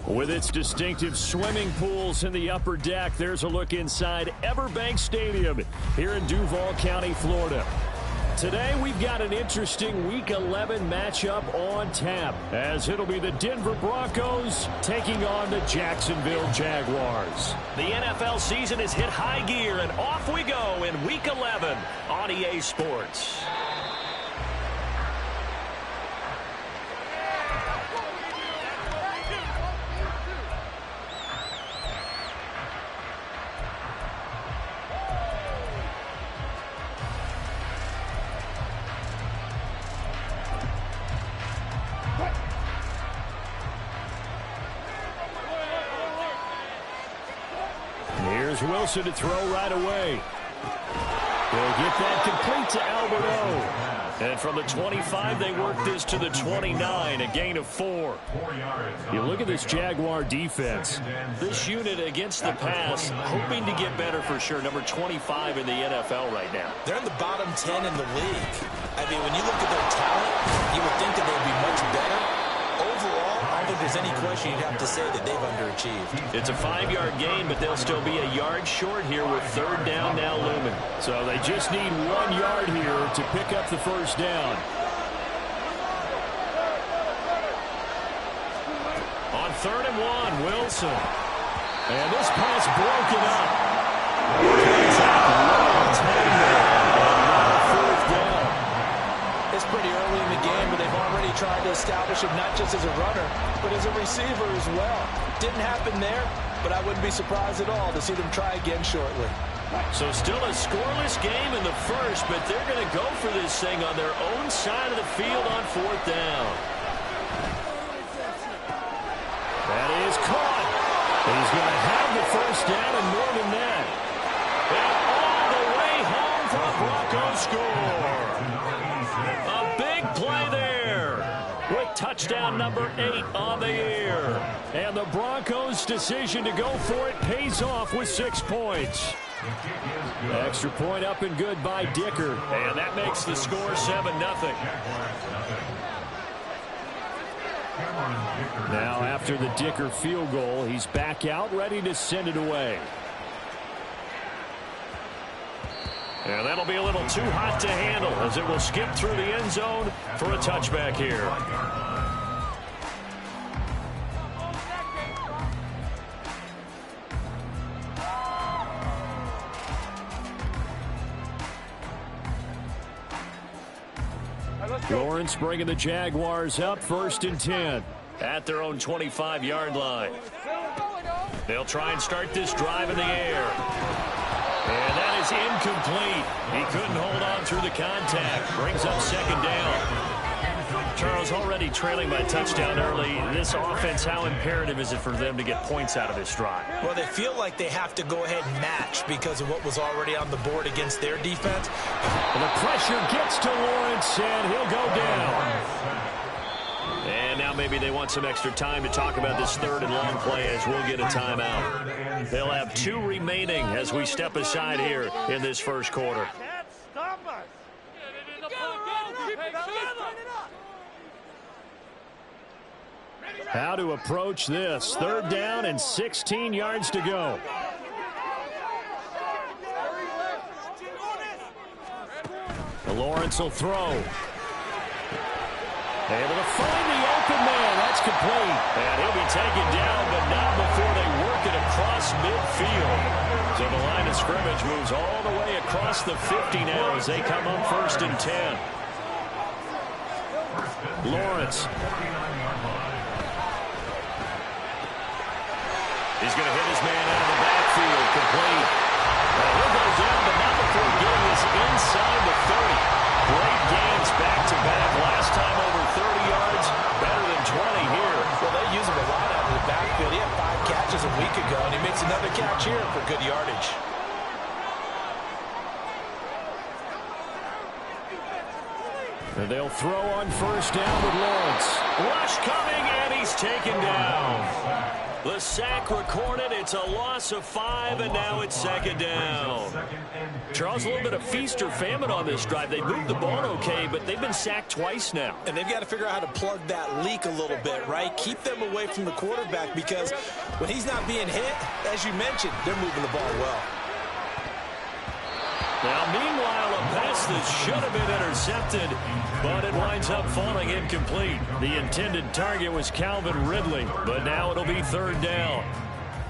With its distinctive swimming pools in the upper deck, there's a look inside Everbank Stadium here in Duval County, Florida. Today, we've got an interesting Week 11 matchup on tap, as it'll be the Denver Broncos taking on the Jacksonville Jaguars. The NFL season has hit high gear, and off we go in Week 11 on EA Sports. Here's Wilson to throw right away. They'll get that complete to Alberto. And from the 25, they work this to the 29, a gain of 4. You look at this Jaguar defense. This unit against the pass, hoping to get better for sure. Number 25 in the NFL right now. They're in the bottom 10 in the league. I mean, when you look at their talent, you would think that they'd be much better. Overall, I don't think there's any question you'd have to say that they've underachieved. It's a 5-yard gain, but they'll still be a yard short here with third down now looming. So they just need 1 yard here to pick up the first down. On 3rd and 1, Wilson. And this pass broken up. It's pretty early in the game, but they've already tried to establish him not just as a runner, but as a receiver as well. Didn't happen there, but I wouldn't be surprised at all to see them try again shortly. So still a scoreless game in the first, but they're going to go for this thing on their own side of the field on 4th down. That is caught. He's going to have the first down and more than that. And all the way home for a Broncos score. A big play there with touchdown number 8 on the year. And the Broncos' decision to go for it pays off with 6 points. Extra point up and good by Dicker. And that makes the score 7-0. Now after the Dicker field goal, he's back out ready to send it away. And that'll be a little too hot to handle as it will skip through the end zone for a touchback here. Lawrence bringing the Jaguars up 1st and 10. At their own 25-yard line. They'll try and start this drive in the air. And that is incomplete. He couldn't hold on through the contact. Brings up 2nd down. Charles, already trailing by a touchdown early. This offense, how imperative is it for them to get points out of this drive? Well, they feel like they have to go ahead and match because of what was already on the board against their defense. And the pressure gets to Lawrence, and he'll go down. And now maybe they want some extra time to talk about this 3rd and long play as we'll get a timeout. They'll have 2 remaining as we step aside here in this first quarter. How to approach this. 3rd down and 16 yards to go. Lawrence will throw. Able to find the open man. That's complete. And he'll be taken down, but not before they work it across midfield. So the line of scrimmage moves all the way across the 50 now as they come up 1st and 10. Lawrence. He's going to hit his man out of the backfield. Complete. He'll go down, but not before getting this inside the 30. Great gains back-to-back. Last time over 30 yards, better than 20 here. Well, they use him a lot out of the backfield. He had 5 catches a week ago, and he makes another catch here for good yardage. And they'll throw on 1st down with Lawrence. Rush coming, and he's taken down. The sack recorded. It's a loss of 5, and now it's second down. Charles, a little bit of feast or famine on this drive. They moved the ball okay, but they've been sacked twice now. And they've got to figure out how to plug that leak a little bit, right? Keep them away from the quarterback, because when he's not being hit, as you mentioned, they're moving the ball well. Now, meanwhile, a pass that should have been intercepted, but it winds up falling incomplete. The intended target was Calvin Ridley, but now it'll be third down.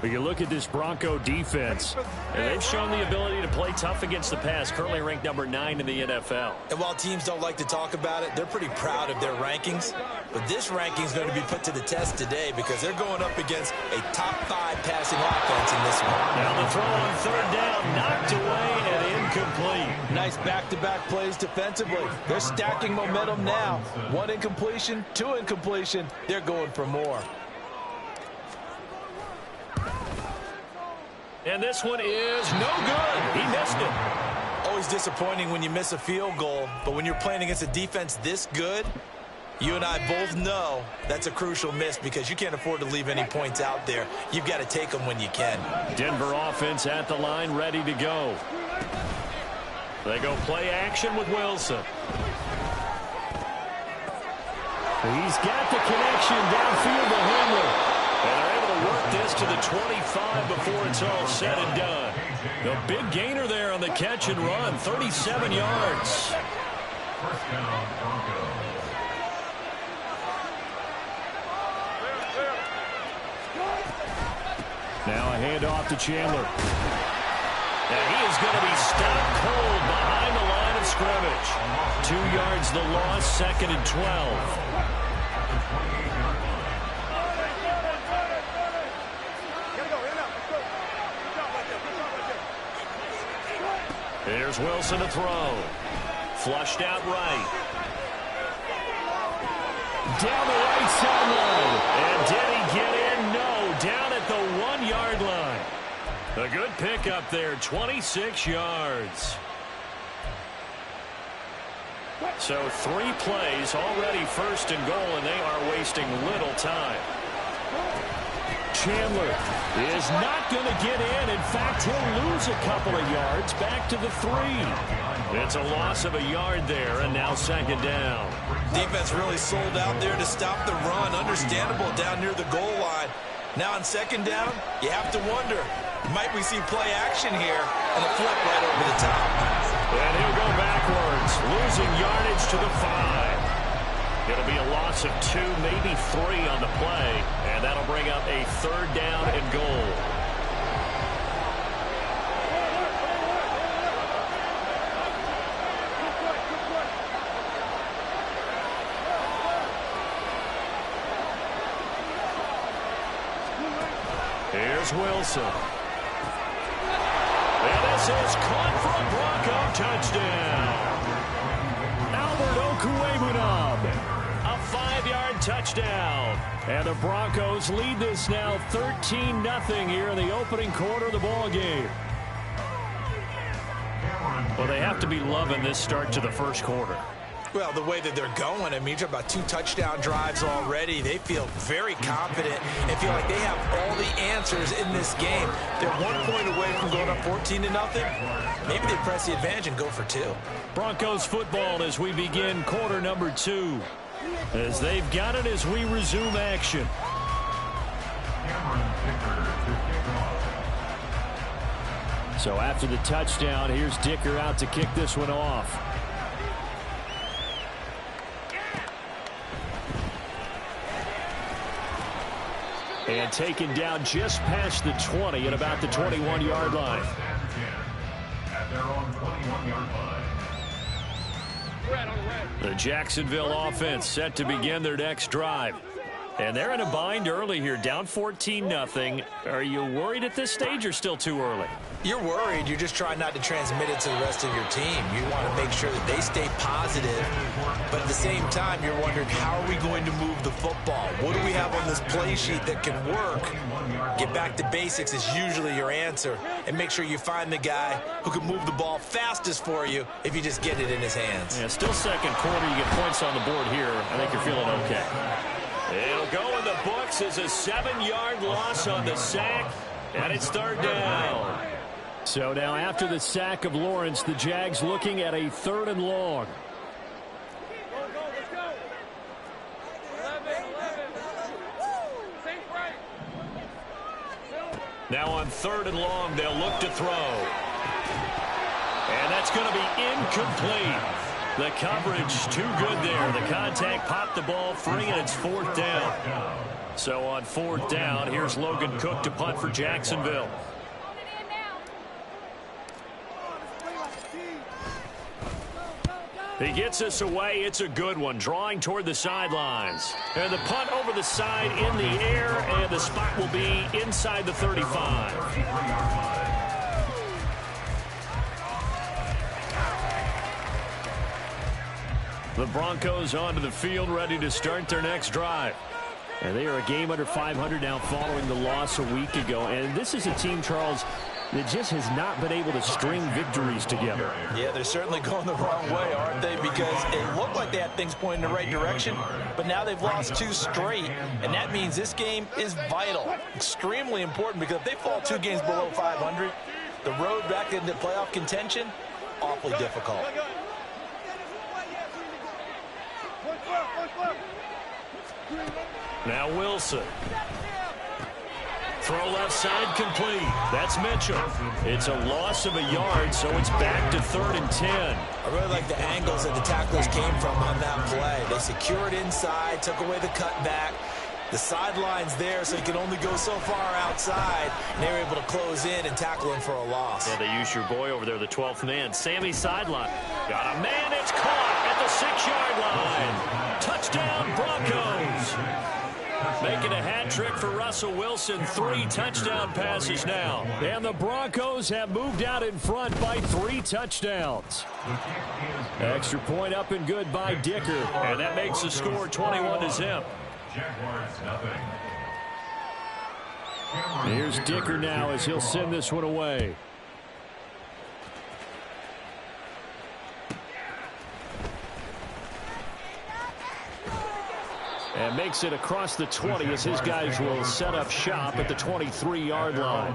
But you look at this Bronco defense, and they've shown the ability to play tough against the pass, currently ranked number 9 in the NFL. And while teams don't like to talk about it, they're pretty proud of their rankings. But this ranking is going to be put to the test today, because they're going up against a top 5 passing offense in this one. Now the throw on third down, knocked away and incomplete. Nice back-to-back plays defensively. They're stacking momentum now. 1 incompletion, 2 incompletion. They're going for more. And this one is no good. He missed it. Always disappointing when you miss a field goal, but when you're playing against a defense this good, you and I both know that's a crucial miss, because you can't afford to leave any points out there. You've got to take them when you can. Denver offense at the line, ready to go. They go play action with Wilson. He's got the connection downfield to Hamler. And they're able to work this to the 25 before it's all said and done. The big gainer there on the catch and run, 37 yards. Now a handoff to Chandler. And he is going to be stopped cold behind the line of scrimmage. 2 yards the loss, second and 12. Here's Wilson to throw. Flushed out right. Down the right sideline. And did he get in? No. Down at the 1-yard line. A good pickup there, 26 yards. So 3 plays, already first and goal, and they are wasting little time. Chandler is not going to get in. In fact, he'll lose a couple of yards back to the 3. It's a loss of a yard there, and now second down. Defense really sold out there to stop the run. Understandable down near the goal line. Now on second down, you have to wonder, might we see play action here? And a flip right over the top. And he'll go backwards, losing yardage to the 5. It'll be a loss of 2, maybe 3 on the play, and that'll bring up a third down and goal. Here's Wilson. And this is caught for a Bronco touchdown. Albert Okwuegbunam. A 5-yard touchdown. And the Broncos lead this now 13-0 here in the opening quarter of the ball game. Well, they have to be loving this start to the first quarter. Well, the way that they're going, I mean, you're about 2 touchdown drives already. They feel very confident and feel like they have all the answers in this game. They're 1 point away from going up 14-0. Maybe they press the advantage and go for 2. Broncos football as we begin quarter number 2. As they've got it as we resume action. So after the touchdown, here's Dicker out to kick this one off. And taken down just past the 20 at about the 21-yard line. At their own 21-yard line. The Jacksonville offense set to begin their next drive. And they're in a bind early here, down 14-0. Are you worried at this stage or still too early? You're worried. You're just trying not to transmit it to the rest of your team. You want to make sure that they stay positive. But at the same time, you're wondering, how are we going to move the football? What do we have on this play sheet that can work? Get back to basics is usually your answer. And make sure you find the guy who can move the ball fastest for you if you just get it in his hands. Yeah, still second quarter. You get points on the board here. I think you're feeling okay. It'll go in the books as a 7-yard loss on the sack, and it's third down. So now after the sack of Lawrence, the Jags looking at a 3rd and long. Now on 3rd and long, they'll look to throw. And that's going to be incomplete. The coverage too good there. The contact popped the ball free, and it's 4th down. So on 4th down, here's Logan Cook to punt for Jacksonville. He gets us away. It's a good one. Drawing toward the sidelines. And the punt over the side in the air, and the spot will be inside the 35. The Broncos onto the field, ready to start their next drive. And they are a game under 500 now following the loss a week ago. And this is a team, Charles, that just has not been able to string victories together. Yeah, they're certainly going the wrong way, aren't they? Because it looked like they had things pointing in the right direction, but now they've lost 2 straight, and that means this game is vital, extremely important, because if they fall 2 games below 500, the road back into playoff contention, awfully difficult. Now Wilson. Throw left side complete. That's Mitchell. It's a loss of a yard, so it's back to 3rd and 10. I really like the angles that the tacklers came from on that play. They secured inside, took away the cutback. The sideline's there, so he can only go so far outside. And they were able to close in and tackle him for a loss. Yeah, they used your boy over there, the 12th man. Sammy sideline. Got a man. It's caught at the 6-yard line. Touchdown, Broncos. Making a hat trick for Russell Wilson. 3 touchdown passes now. And the Broncos have moved out in front by 3 touchdowns. Extra point up and good by Dicker. And that makes the score 21-0. Here's Dicker now as he'll send this one away. And makes it across the 20 as his guys will set up shop at the 23-yard line.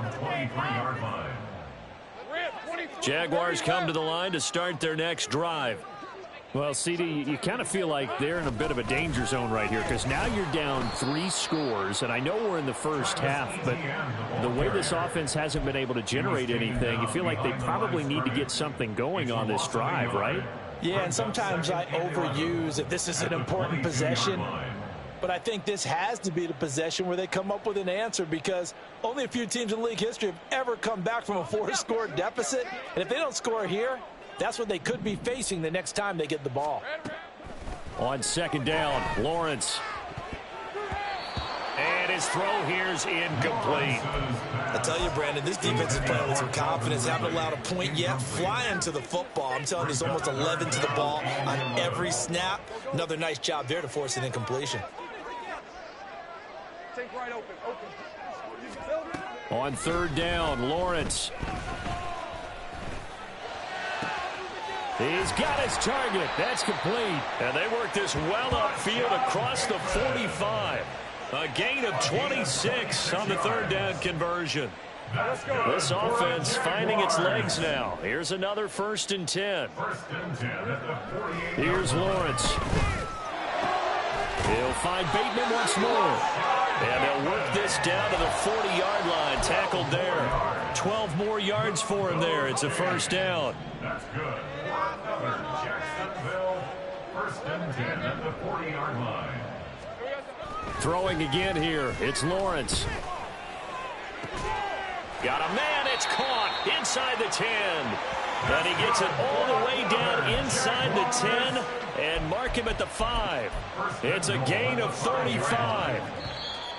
Jaguars come to the line to start their next drive. Well, CD, you kind of feel like they're in a bit of a danger zone right here because now you're down 3 scores, and I know we're in the first half, but the way this offense hasn't been able to generate anything, you feel like they probably need to get something going on this drive, right? Yeah, and sometimes I overuse if this is an important possession. But I think this has to be the possession where they come up with an answer because only a few teams in league history have ever come back from a 4-score deficit. And if they don't score here, that's what they could be facing the next time they get the ball. On 2nd down, Lawrence. And his throw here's incomplete. I tell you, Brandon, this defense is playing with some confidence. Haven't allowed a point yet. Flying to the football. I'm telling you, there's almost 11 to the ball on every snap. Another nice job there to force an incompletion. On 3rd down, Lawrence. He's got his target. That's complete. And they work this well upfield across the 45. A gain of 26 on the 3rd down conversion. This offense finding its legs now. Here's another 1st and 10. Here's Lawrence. He'll find Bateman once more. And they'll work this down to the 40-yard line. Tackled there. 12 more yards for him there. It's a 1st down. That's good. Jacksonville, 1st and 10 at the 40-yard line. Throwing again here. It's Lawrence. Got a man. It's caught inside the 10. And he gets it all the way down inside the 10 and mark him at the 5. It's a gain of 35.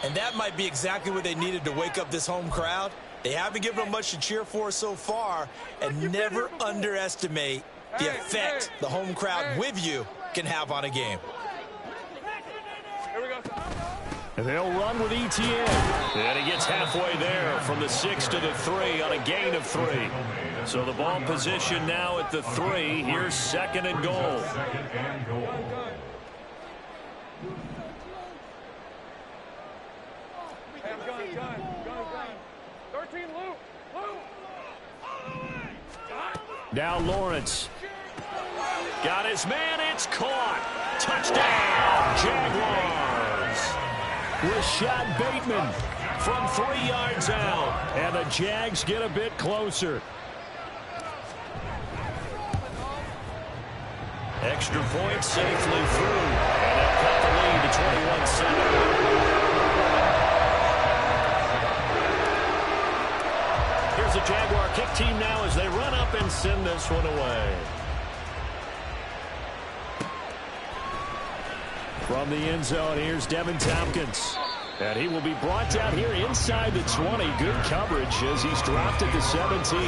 And that might be exactly what they needed to wake up this home crowd. They haven't given them much to cheer for so far, and never underestimate the effect the home crowd with you can have on a game. And they'll run with ETN. And he gets halfway there from the 6 to the 3 on a gain of 3. So the ball position now at the 3. Here's 2nd and goal. Now Lawrence. Got his man. It's caught. Touchdown, Jaguars. Rashad Bateman from 3 yards out. And the Jags get a bit closer. Extra point safely through. And they'll cut the lead to 21-7. Here's the Jaguar kick team now as they run up and send this one away. From the end zone, here's Devin Tompkins. And he will be brought down here inside the 20. Good coverage as he's dropped at the 17.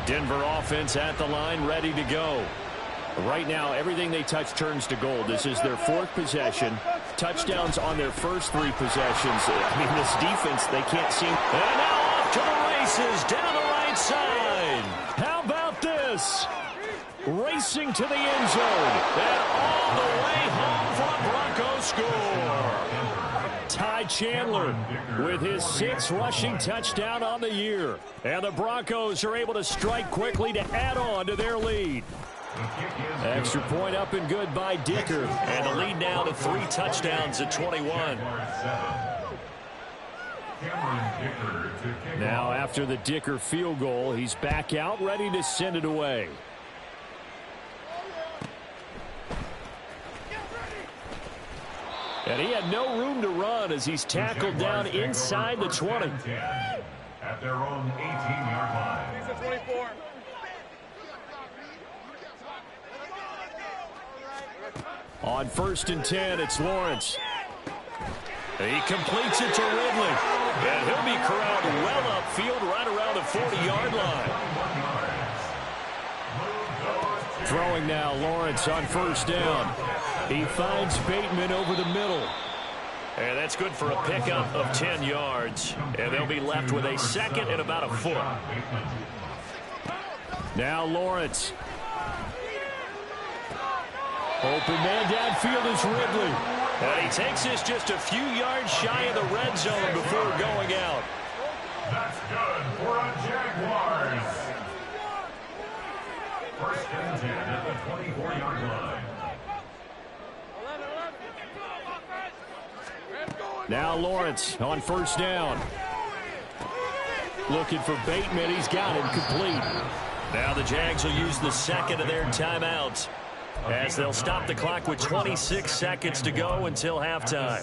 Denver offense at the line, ready to go. Right now, everything they touch turns to gold. This is their 4th possession. Touchdowns on their first 3 possessions. I mean, this defense, they can't seem... And now off to the races, down the right side. How about this? Racing to the end zone. And all the way home for a Broncos score. Ty Chandler with his 6th rushing touchdown on the year. And the Broncos are able to strike quickly to add on to their lead. Extra point up and good by Dicker. And the lead now to 3 touchdowns at 21. Now after the Dicker field goal, he's back out ready to send it away. And he had no room to run as he's tackled down inside the 20. At their own 18-yard line. On 1st and 10, it's Lawrence. He completes it to Ridley. And he'll be corralled well upfield right around the 40-yard line. Throwing now, Lawrence on 1st down. He finds Bateman over the middle. And that's good for a pickup of 10 yards. And they'll be left with a 2nd and about a foot. Now Lawrence. Open man downfield is Ridley. And he takes this just a few yards shy of the red zone before going out. That's good for a Jaguars. 1st and 10 at the 24-yard line. Now Lawrence on 1st down. Looking for Bateman. He's got him complete. Now the Jags will use the 2nd of their timeouts as they'll stop the clock with 26 seconds to go until halftime.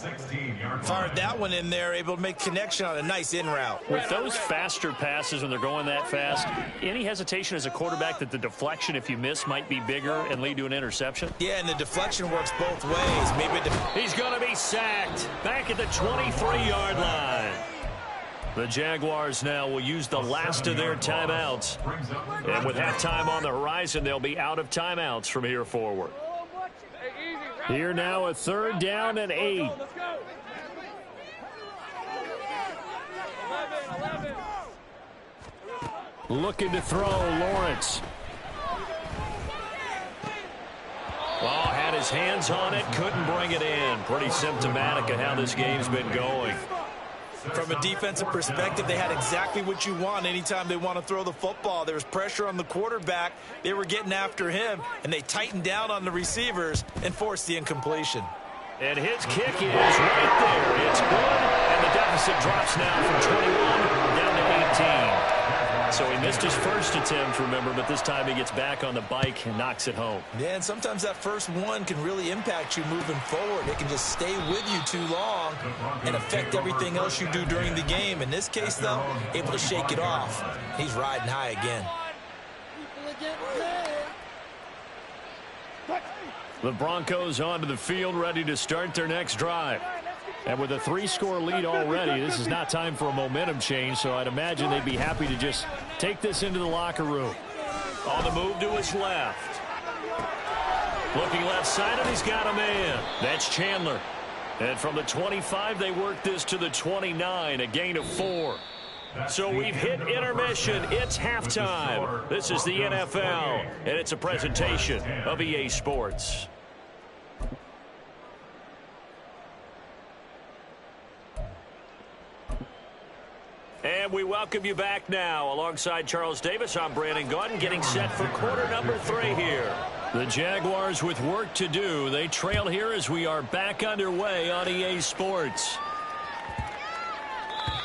Fired that one in there, able to make connection on a nice in route. With those faster passes when they're going that fast, any hesitation as a quarterback that the deflection, if you miss, might be bigger and lead to an interception? Yeah, and the deflection works both ways. Maybe he's going to be sacked back at the 23-yard line. The Jaguars now will use the last of their timeouts. And with halftime on the horizon, they'll be out of timeouts from here forward. Here now a 3rd down and 8. Looking to throw, Lawrence. Well, had his hands on it, couldn't bring it in. Pretty symptomatic of how this game's been going. From a defensive perspective, they had exactly what you want anytime they want to throw the football. There was pressure on the quarterback. They were getting after him, and they tightened down on the receivers and forced the incompletion. And his kick is right there. It's good, and the deficit drops now from 21 down to 18. So he missed his first attempt, remember, but this time he gets back on the bike and knocks it home. Yeah, and sometimes that first one can really impact you moving forward. It can just stay with you too long and affect everything else you do during the game. In this case, though, able to shake it off. He's riding high again. The Broncos onto the field, ready to start their next drive. And with a 3-score lead already, this is not time for a momentum change, so I'd imagine they'd be happy to just take this into the locker room. On the move to his left. Looking left side, and he's got a man. That's Chandler. And from the 25, they work this to the 29, a gain of 4. So we've hit intermission. It's halftime. This is the NFL, and it's a presentation of EA Sports. And we welcome you back now. Alongside Charles Davis, I'm Brandon Gaudin, getting set for quarter number 3 here. The Jaguars with work to do. They trail here as we are back underway on EA Sports.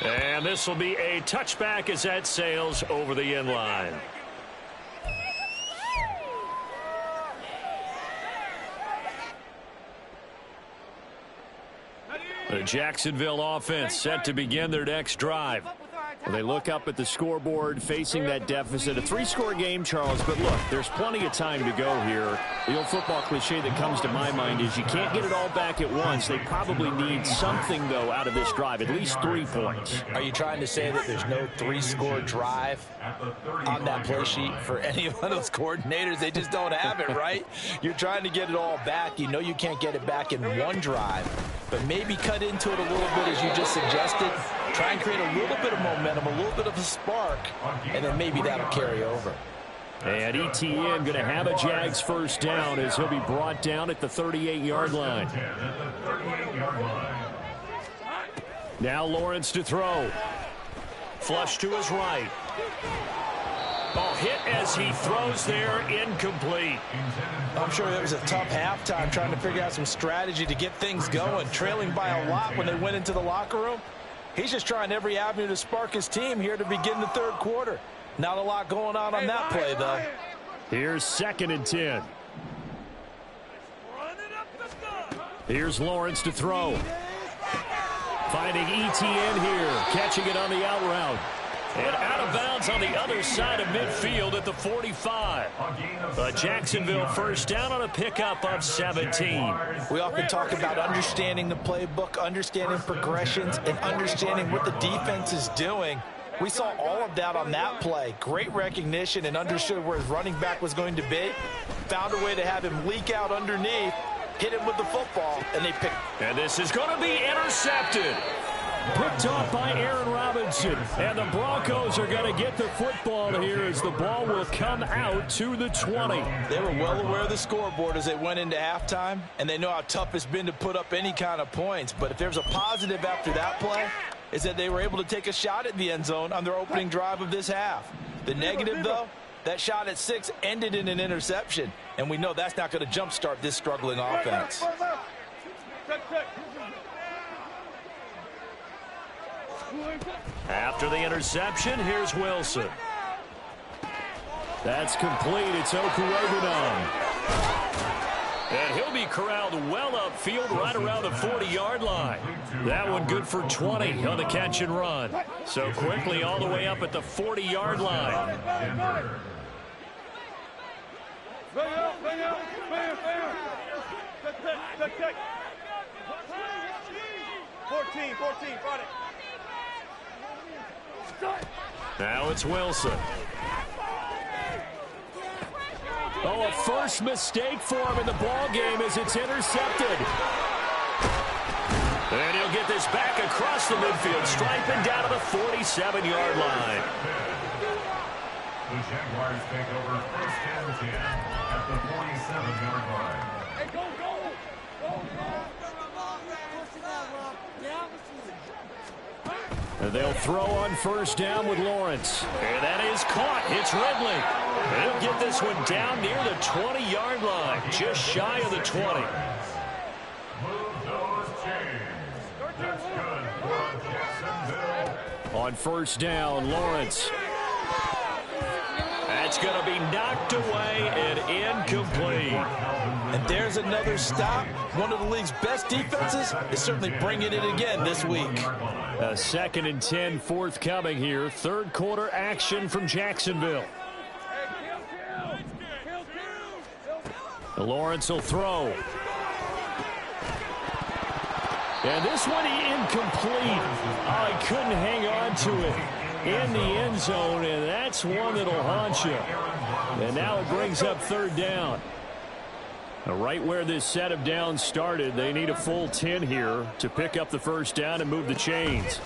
And this will be a touchback as that sails over the end line. The Jacksonville offense set to begin their next drive. They look up at the scoreboard facing that deficit. A 3-score game, Charles, but look, there's plenty of time to go here. The old football cliche that comes to my mind is you can't get it all back at once. They probably need something, though, out of this drive, at least 3 points. Are you trying to say that there's no 3-score drive on that play sheet for any one of those coordinators? They just don't have it, right? You're trying to get it all back. You know you can't get it back in one drive, but maybe cut into it a little bit as you just suggested. Try and create a little bit of momentum, a little bit of a spark, and then maybe that'll carry over. And ETN going to have a Jags first down as he'll be brought down at the 38-yard line. Now Lawrence to throw. Flush to his right. Ball hit as he throws there, incomplete. I'm sure it was a tough halftime trying to figure out some strategy to get things going, trailing by a lot when they went into the locker room. He's just trying every avenue to spark his team here to begin the third quarter. Not a lot going on that play, though. Here's 2nd and 10. Here's Lawrence to throw. Finding ETN here, catching it on the out route. And out of bounds on the other side of midfield at the 45. A Jacksonville first down on a pickup of 17. We often talk about understanding the playbook, understanding progressions, and understanding what the defense is doing. We saw all of that on that play. Great recognition and understood where his running back was going to be. Found a way to have him leak out underneath, hit him with the football, and they picked. And this is going to be intercepted. Picked off by Aaron Robinson. And the Broncos are going to get the football here as the ball will come out to the 20. They were well aware of the scoreboard as they went into halftime, and they know how tough it's been to put up any kind of points. But if there's a positive after that play, is that they were able to take a shot at the end zone on their opening drive of this half. The negative, though, that shot at 6 ended in an interception, and we know that's not going to jumpstart this struggling offense. After the interception, here's Wilson. That's complete. It's Okuregunon. And he'll be corralled well upfield right around the 40-yard line. That one good for 20 on the catch and run. So quickly all the way up at the 40-yard line. 14, got it. Now it's Wilson. Oh, a first mistake for him in the ball game as it's intercepted. And he'll get this back across the midfield, striping down to the 47-yard line. The Jaguars take over first and 10 at the 47-yard line. Hey, go. And they'll throw on first down with Lawrence. And that is caught. It's Ridley. And he'll get this one down near the 20-yard line, just shy of the 20. Move those chains. That's good for Jacksonville. On first down, Lawrence. That's going to be knocked away and incomplete. And there's another stop. One of the league's best defenses is certainly bringing it again this week. A 2nd and 10 forthcoming here. Third quarter action from Jacksonville. Lawrence will throw. And this one incomplete. Oh, he couldn't hang on to it in the end zone, and that's one that'll haunt you. And now it brings up third down. Right where this set of downs started, they need a full 10 here to pick up the first down and move the chains.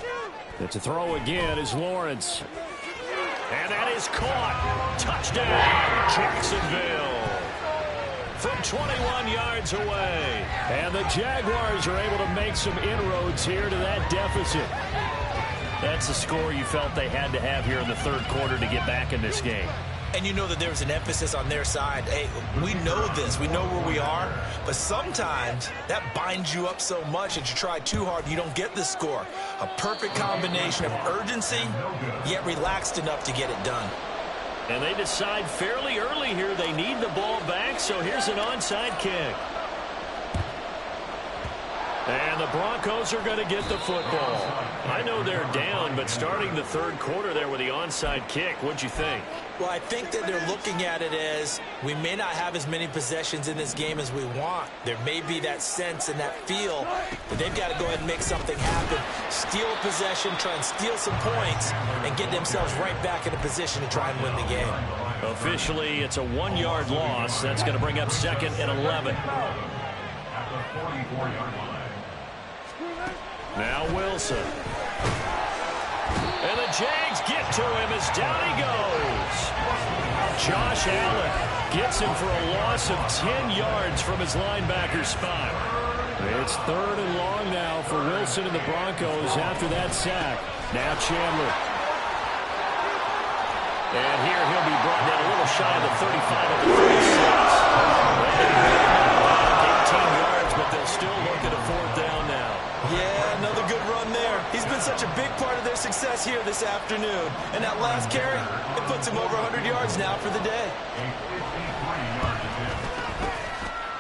And to throw again is Lawrence. And that is caught. Touchdown, Jacksonville. From 21 yards away. And the Jaguars are able to make some inroads here to that deficit. That's the score you felt they had to have here in the third quarter to get back in this game. And you know that there was an emphasis on their side. Hey, we know this. We know where we are. But sometimes that binds you up so much that you try too hard, you don't get the score. A perfect combination of urgency, yet relaxed enough to get it done. And they decide fairly early here they need the ball back, so here's an onside kick. And the Broncos are going to get the football. I know they're down, but starting the third quarter there with the onside kick, what'd you think? Well, I think that they're looking at it as we may not have as many possessions in this game as we want. There may be that sense and that feel that they've got to go ahead and make something happen. Steal a possession, try and steal some points, and get themselves right back in a position to try and win the game. Officially, it's a 1-yard loss. That's going to bring up 2nd and 11. At the 44-yard line. Now Wilson. And the Jags get to him as down he goes. Josh Allen gets him for a loss of 10 yards from his linebacker spot. It's 3rd and long now for Wilson and the Broncos after that sack. Now Chandler. And here he'll be brought down a little shy of the 35 of the 36. 18 yards, but they'll still look at a 4th down now. Yeah, another good run there. He's been such a big part of their success here this afternoon. And that last carry, it puts him over 100 yards now for the day.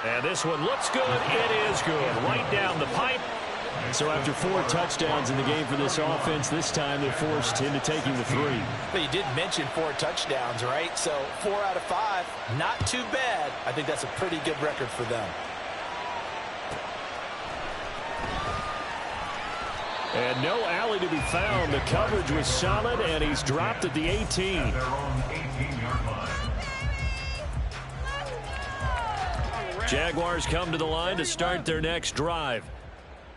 And this one looks good. It is good. Right down the pipe. So after 4 touchdowns in the game for this offense, this time they're forced into taking the 3. But you did mention 4 touchdowns, right? So 4 out of 5, not too bad. I think that's a pretty good record for them. And no alley to be found. The coverage was solid, and he's dropped at the 18. Jaguars come to the line to start their next drive.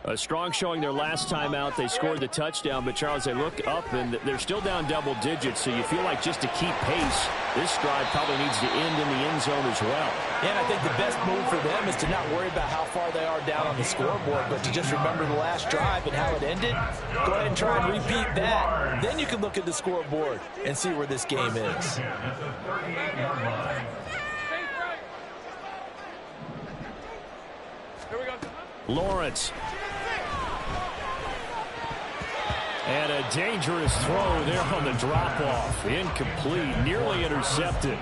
A strong showing their last time out. They scored the touchdown, but, Charles, they look up, and they're still down double digits, so you feel like just to keep pace, this drive probably needs to end in the end zone as well. Yeah, and I think the best move for them is to not worry about how far they are down on the scoreboard, but to just remember the last drive and how it ended. Go ahead and try and repeat that. Then you can look at the scoreboard and see where this game is. Lawrence. And a dangerous throw there on the drop-off. Incomplete, nearly intercepted.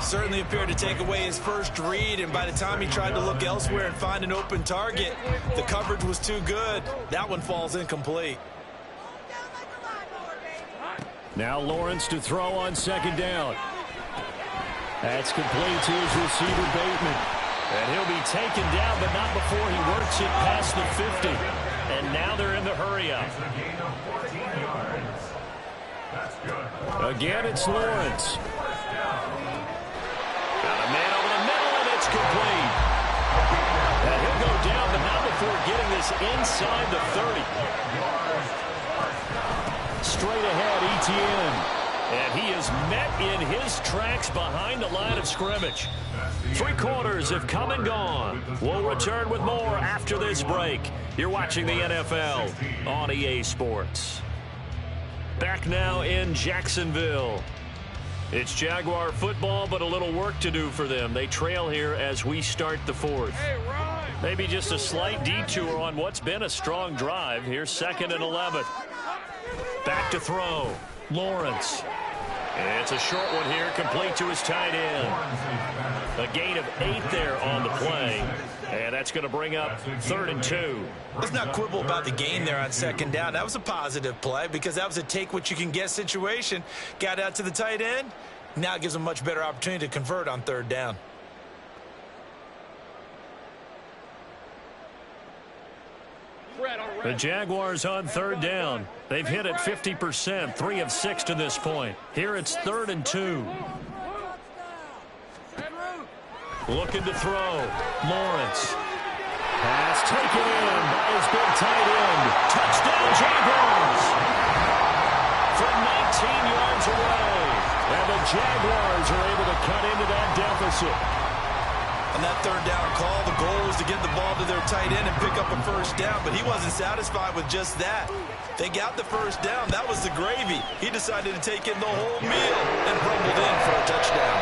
Certainly appeared to take away his first read, and by the time he tried to look elsewhere and find an open target, the coverage was too good. That one falls incomplete. Now Lawrence to throw on 2nd down. That's complete to his receiver, Bateman. And he'll be taken down, but not before he works it past the 50. And now they're in the hurry-up. Again, it's Lawrence. Got a man over the middle, and it's complete. And he'll go down, but not before getting this inside the 30. Straight ahead, Etienne. And he is met in his tracks behind the line of scrimmage. 3 quarters have come and gone. We'll return with more after this break. You're watching the NFL on EA Sports. Back now in Jacksonville. It's Jaguar football, but a little work to do for them. They trail here as we start the 4th. Maybe just a slight detour on what's been a strong drive. Here's 2nd and 11. Back to throw. Lawrence. And it's a short one here, complete to his tight end. A gain of 8 there on the play. And that's going to bring up 3rd and 2. Let's not quibble about the gain there on 2nd down. That was a positive play because that was a take-what-you-can-get situation. Got out to the tight end. Now it gives them a much better opportunity to convert on 3rd down. The Jaguars on 3rd down. They've hit it 50%, 3 of 6 to this point. Here it's 3rd and 2. Looking to throw. Lawrence. Pass taken in by his big tight end. Touchdown, Jaguars! From 19 yards away. And the Jaguars are able to cut into that deficit. On that third down call, the goal was to get the ball to their tight end and pick up a first down, but he wasn't satisfied with just that. They got the first down. That was the gravy. He decided to take in the whole meal and rumbled in for a touchdown.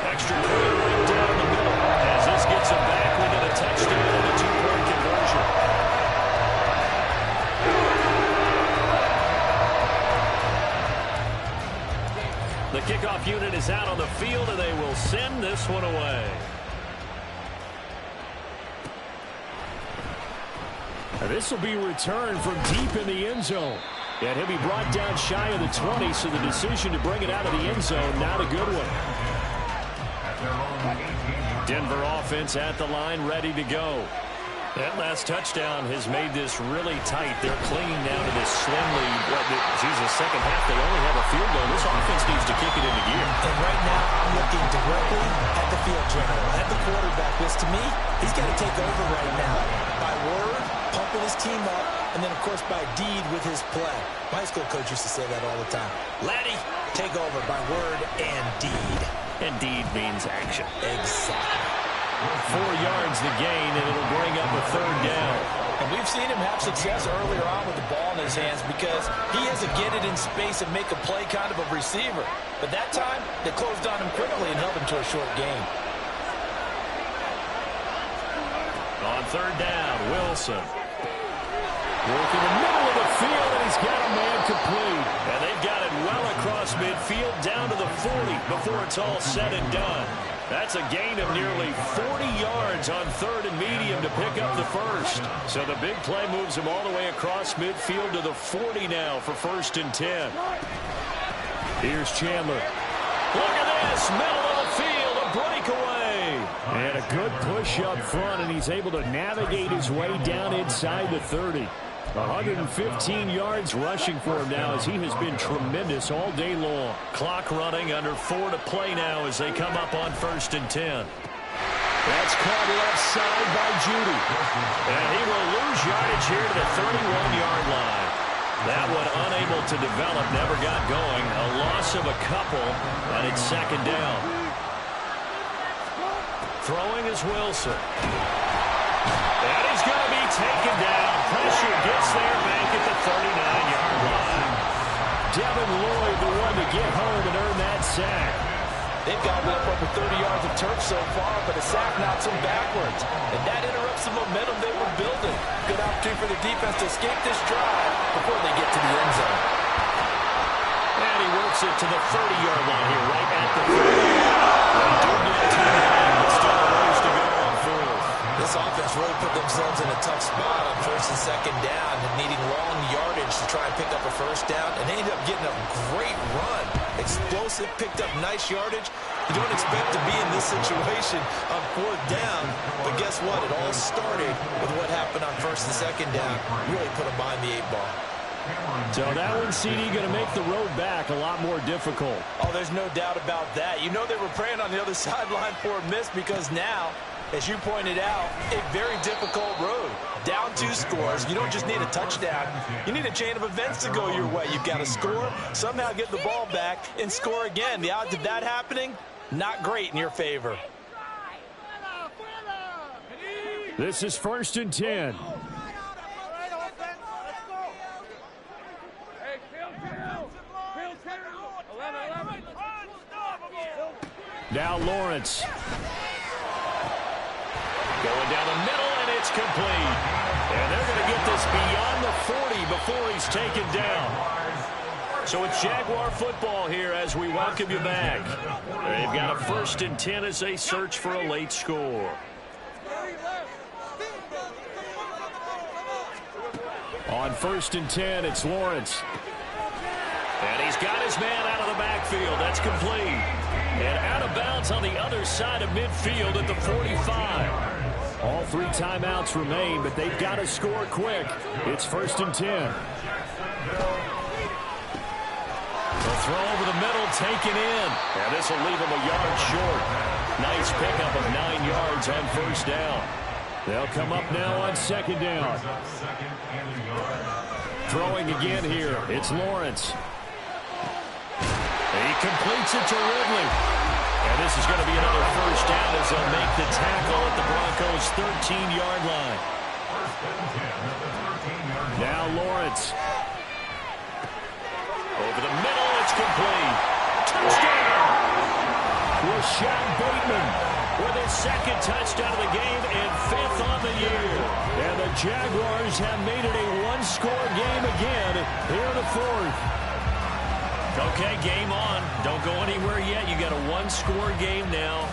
Extra point right down the middle. As this gets him back within a touchdown and a two-point conversion. The kickoff unit is out on the field, and they will send this one away. This will be returned from deep in the end zone. And he'll be brought down shy of the 20, so the decision to bring it out of the end zone, not a good one. Denver offense at the line, ready to go. That last touchdown has made this really tight. They're clinging now to this slim lead. The second half, they only have a field goal. This offense needs to kick it into gear. And right now, I'm looking directly at the field general, at the quarterback. Because to me, he's got to take over right now. By word, pumping his team up, and then, of course, by deed with his play. My high school coach used to say that all the time. Laddie, take over by word and deed. And deed means action. Exactly. 4 yards the gain, and it'll bring up a third down. And we've seen him have success earlier on with the ball in his hands because he has a get it in space and make a play kind of a receiver. But that time, they closed on him quickly and held him to a short gain. On third down, Wilson. Working the middle of the field, and he's got a man complete. And they've got it well across midfield down to the 40 before it's all said and done. That's a gain of nearly 40 yards on third and medium to pick up the first. So the big play moves him all the way across midfield to the 40 now for 1st and 10. Here's Chandler. Look at this, middle of the field, a breakaway. And a good push up front, and he's able to navigate his way down inside the 30. 115 yards rushing for him now as he has been tremendous all day long. Clock running, under 4 to play now as they come up on 1st and 10. That's caught left side by Judy. And he will lose yardage here to the 31-yard line. That one unable to develop, never got going. A loss of a couple, and it's 2nd down. Throwing is Wilson. And he's going to be taken down. Pressure gets there back at the 39-yard line. Devin Lloyd, the one to get home and earn that sack. They've gotten up over 30 yards of turf so far, but a sack knocks them backwards. And that interrupts the momentum they were building. Good opportunity for the defense to escape this drive before they get to the end zone. And he works it to the 30-yard line here, right at the 30. They do get to the line, but still a ways to go on 4th. This offense really put themselves in a tough spot on 1st and 2nd down and needing long yardage to try and pick up a first down. And they ended up getting a great run. Explosive, picked up nice yardage. You don't expect to be in this situation on 4th down. But guess what? It all started with what happened on 1st and 2nd down. Really put them behind the 8-ball. So that one, CD, going to make the road back a lot more difficult. Oh, there's no doubt about that. You know they were praying on the other sideline for a miss because now, as you pointed out, a very difficult road. Down 2 scores. You don't just need a touchdown. You need a chain of events to go your way. You've got to score, somehow get the ball back, and score again. The odds of that happening, not great in your favor. This is 1st and 10. Now Lawrence. Going down the middle, and it's complete. And they're going to get this beyond the 40 before he's taken down. So it's Jaguar football here as we welcome you back. They've got a 1st and 10 as they search for a late score. On 1st and 10, it's Lawrence. And he's got his man out of the backfield. That's complete. And out of bounds on the other side of midfield at the 45. All 3 timeouts remain, but they've got to score quick. It's 1st and 10. The throw over the middle, taken in. And this will leave him a yard short. Nice pickup of 9 yards on 1st down. They'll come up now on 2nd down. Throwing again here. It's Lawrence. He completes it to Ridley. And this is going to be another first down as they'll make the tackle at the Broncos' 13-yard line. Now Lawrence. Over the middle, it's complete. Touchdown! Rashad Bateman with his second touchdown of the game and 5th on the year. And the Jaguars have made it a one-score game again here in the 4th. Okay, game on. Don't go anywhere yet. You got a one-score game now.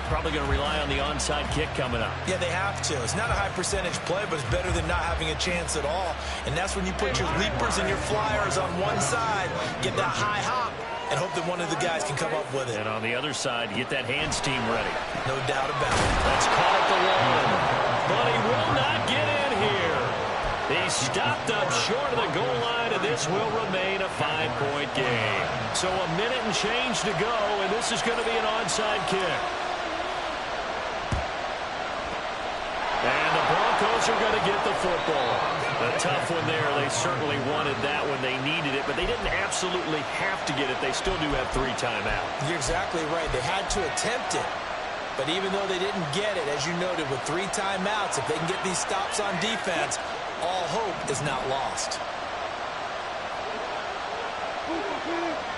Probably going to rely on the onside kick coming up. Yeah, they have to. It's not a high-percentage play, but it's better than not having a chance at all. And that's when you put your leapers and your flyers on one side, get that high hop, and hope that one of the guys can come up with it. And on the other side, get that hands team ready. No doubt about it. That's caught at the line. But he will not get in here. He stopped up short of the goal line, and this will remain a 5-point game. So a minute and change to go, and this is going to be an onside kick. And the Broncos are going to get the football. A tough one there. They certainly wanted that when they needed it, but they didn't absolutely have to get it. They still do have 3 timeouts. You're exactly right. They had to attempt it. But even though they didn't get it, as you noted, with 3 timeouts, if they can get these stops on defense, all hope is not lost. 14.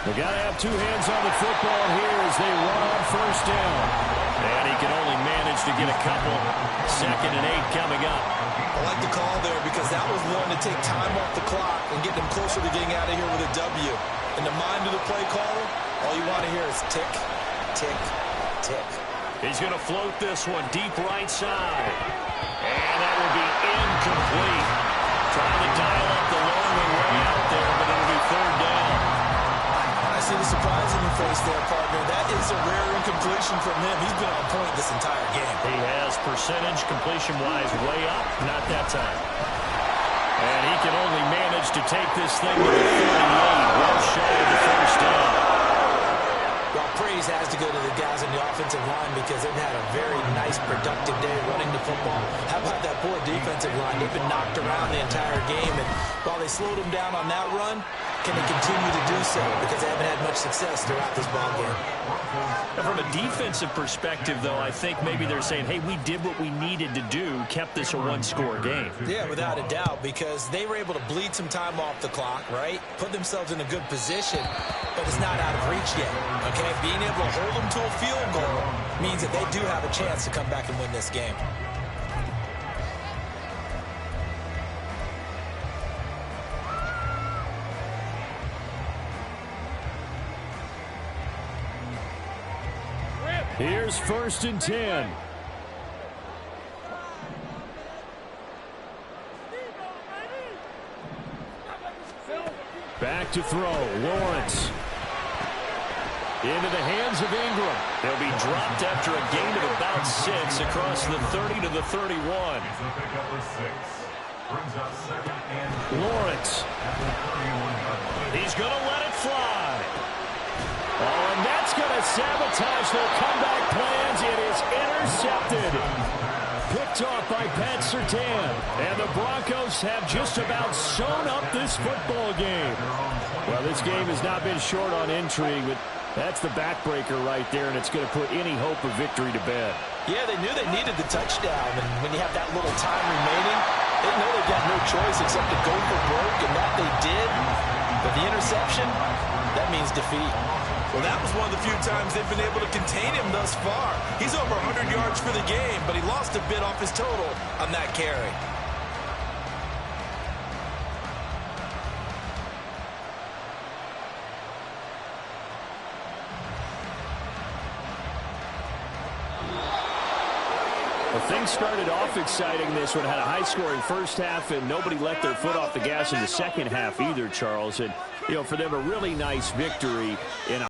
They got to have 2 hands on the football here as they run on first down. And he can only manage to get a couple. 2nd and 8 coming up. I like the call there because that was one to take time off the clock and get them closer to getting out of here with a W. In the mind of the play caller, all you want to hear is tick, tick, tick. He's going to float this one deep right side. And that will be incomplete. Trying to dial up the long way out there, but it'll be 3rd down. I see the surprise in your face there, partner. That is a rare incompletion from him. He's been on point this entire game. He has percentage completion-wise way up. Not that time. And he can only manage to take this thing to the 38. Well shy of the first down. Well, praise has to go to the guys on the offensive line because they've had a very nice, productive day running the football. How about that poor defensive line? They've been knocked around the entire game, and while they slowed them down on that run, can they continue to do so? Because they haven't had much success throughout this ball game. And from a defensive perspective, though, I think maybe they're saying, hey, we did what we needed to do, kept this a one-score game. Yeah, without a doubt, because they were able to bleed some time off the clock, right? Put themselves in a good position, but it's not out of reach yet, okay? Being able to hold them to a field goal means that they do have a chance to come back and win this game. Here's 1st and 10. Back to throw. Lawrence. Into the hands of Ingram. They'll be dropped after a gain of about 6 across the 30 to the 31. Lawrence. He's going to let it fly. Oh, and that's going to sabotage their comeback plans. It is intercepted. Picked off by Pat Surtain. And the Broncos have just about sewn up this football game. Well, this game has not been short on intrigue, but that's the backbreaker right there, and it's going to put any hope of victory to bed. Yeah, they knew they needed the touchdown, and when you have that little time remaining, they know they've got no choice except to go for broke, and that they did. But the interception, that means defeat. Well, that was one of the few times they've been able to contain him thus far. He's over 100 yards for the game, but he lost a bit off his total on that carry. Well, things started off exciting. This one had a high-scoring first half, and nobody let their foot off the gas in the second half either, Charles. And, you know, for them, a really nice victory in a